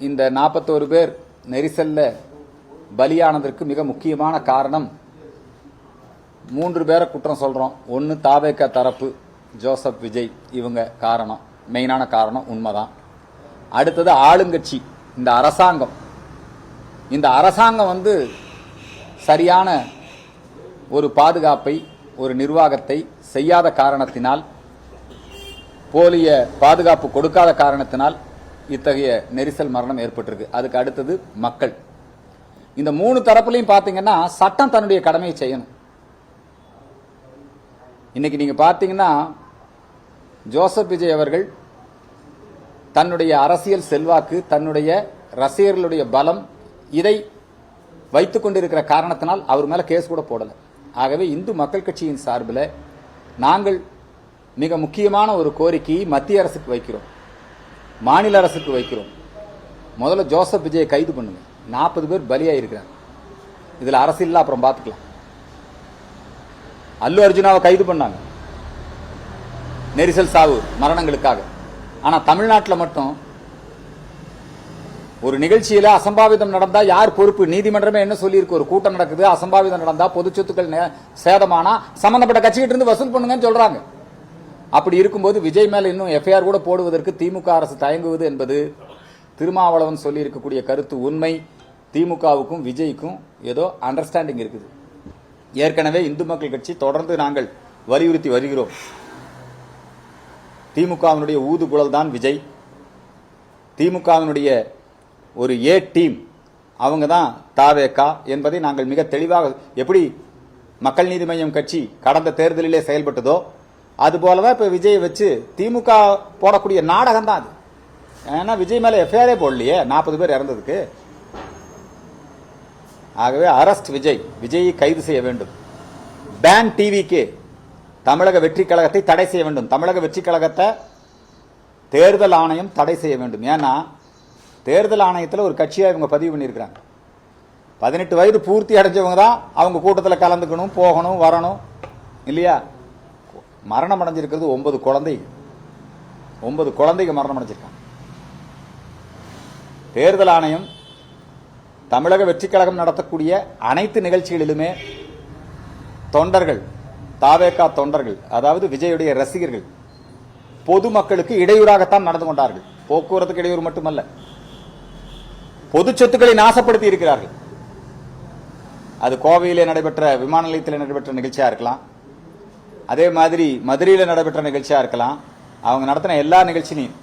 இந்த 41 பேர் நெரிசல்ல பலியானதற்கு மிக முக்கியமான காரணம் 3 பேரை குற்றம் சொல்றோம். ஒன்னு தாவேக தரப்பு ஜோசப் விஜய், இவங்க காரணம், மெயினான காரணம் உண்மைதான். அடுத்தது ஆளுங்கட்சி, இந்த அரசாங்கம் சரியான ஒரு பாதுகாப்பை, ஒரு நிர்வாகத்தை செய்யாத காரணத்தினால், போலிய பாதுகாப்பு கொடுக்காத காரணத்தினால் இத்தகைய நெரிசல் மரணம் ஏற்பட்டிருக்கு. அதுக்கு அடுத்தது மக்கள். இந்த 3 தரப்புலையும் பாத்தீங்கன்னா சட்டம் தன்னுடைய கடமையை செய்யணும். இன்னைக்கு நீங்க பாத்தீங்கன்னா ஜோசப் விஜய் அவர்கள் தன்னுடைய அரசியல் செல்வாக்கு, தன்னுடைய ரசிகர்களுடைய பலம், இதை வைத்துக் கொண்டிருக்கிற காரணத்தினால் அவர் மேல கேஸ் கூட போடல. ஆகவே இந்து மக்கள் கட்சியின் சார்பில் நாங்கள் மிக முக்கியமான ஒரு கோரிக்கையை மத்திய அரசுக்கு வைக்கிறோம், மாநில அரசுக்கு வைக்கிறோம். முதல்ல ஜோசப் விஜயை கைது பண்ணுங்க. 40 பேர் பலியாயிருக்கிறாங்க. இதுல அரசியல் அப்புறம் பார்த்துக்கலாம். அல்லு அர்ஜுனாவை கைது பண்ணாங்க நெரிசல் சாவு மரணங்களுக்காக. ஆனா தமிழ்நாட்டில் மட்டும் ஒரு நிகழ்ச்சியில அசம்பாவிதம் நடந்தா யார் பொறுப்பு? நீதிமன்றமே என்ன சொல்லி இருக்கு? ஒரு கூட்டம் நடக்குது, அசம்பாவிதம் நடந்தா, பொது சொத்துக்கள் சேதமானா சம்பந்தப்பட்ட கட்சிகிட்ட இருந்து வசூல் பண்ணுங்கன்னு சொல்றாங்க. அப்படி இருக்கும்போது விஜய் மேல இன்னும் எஃப்ஐஆர் கூட போடுவதற்கு திமுக அரசு தயங்குவது என்பது திருமாவளவன் சொல்லி இருக்கக்கூடிய கருத்து உண்மை. திமுகவுக்கும் விஜய்க்கும் ஏதோ அண்டர்ஸ்டாண்டிங் இருக்குது. ஏற்கனவே இந்து மக்கள் கட்சி தொடர்ந்து நாங்கள் வலியுறுத்தி வருகிறோம். திமுகவினுடைய ஊதுகுழல் தான் விஜய். திமுகவினுடைய ஒரு ஏ டீம் அவங்க தான் தாவேகா என்பதை நாங்கள் மிக தெளிவாக, எப்படி மக்கள் நீதி மய்யம் கட்சி கடந்த தேர்தலிலே செயல்பட்டதோ அதுபோலதான் இப்ப விஜய் வச்சு திமுக போடக்கூடிய நாடகம் தான் அது. ஏன்னா விஜய் மேல எஃப்ஐஆரே போடலையே 40 பேர் இறந்ததுக்கு. ஆகவே அரெஸ்ட் விஜயை கைது செய்ய வேண்டும். பேன் டிவிக்கு, தமிழக வெற்றி கழகத்தை தடை செய்ய வேண்டும். தமிழக வெற்றி கழகத்தை தேர்தல் ஆணையம் தடை செய்ய வேண்டும். ஏன்னா தேர்தல் ஆணையத்தில் ஒரு கட்சியா இவங்க பதிவு பண்ணியிருக்கிறாங்க. 18 வயது பூர்த்தி அடைஞ்சவங்க தான் அவங்க கூட்டத்தில் கலந்துக்கணும், போகணும், வரணும் இல்லையா? மரணம் அடைஞ்சிருக்கிறது 9 குழந்தைங்க மரணம் அடைஞ்சிருக்காங்க. தேர்தல் ஆணையம் தமிழக வெற்றி கழகம் நடத்தக்கூடிய அனைத்து நிகழ்ச்சிகளிலுமே தொண்டர்கள், தாவேகா தொண்டர்கள், அதாவது விஜயுடைய ரசிகர்கள் பொதுமக்களுக்கு இடையூறாகத்தான் நடந்து கொண்டார்கள். போக்குவரத்துக்கு இடையூறு மட்டுமல்ல, பொது சொத்துக்களை நாசப்படுத்தி இருக்கிறார்கள். அது கோவையிலே நடைபெற்ற, விமான நிலையத்தில் நடைபெற்ற நிகழ்ச்சியா இருக்கலாம், அதே மாதிரி மதுரையில் நடைபெற்ற நிகழ்ச்சியா இருக்கலாம். அவங்க நடத்தின எல்லா நிகழ்ச்சியும்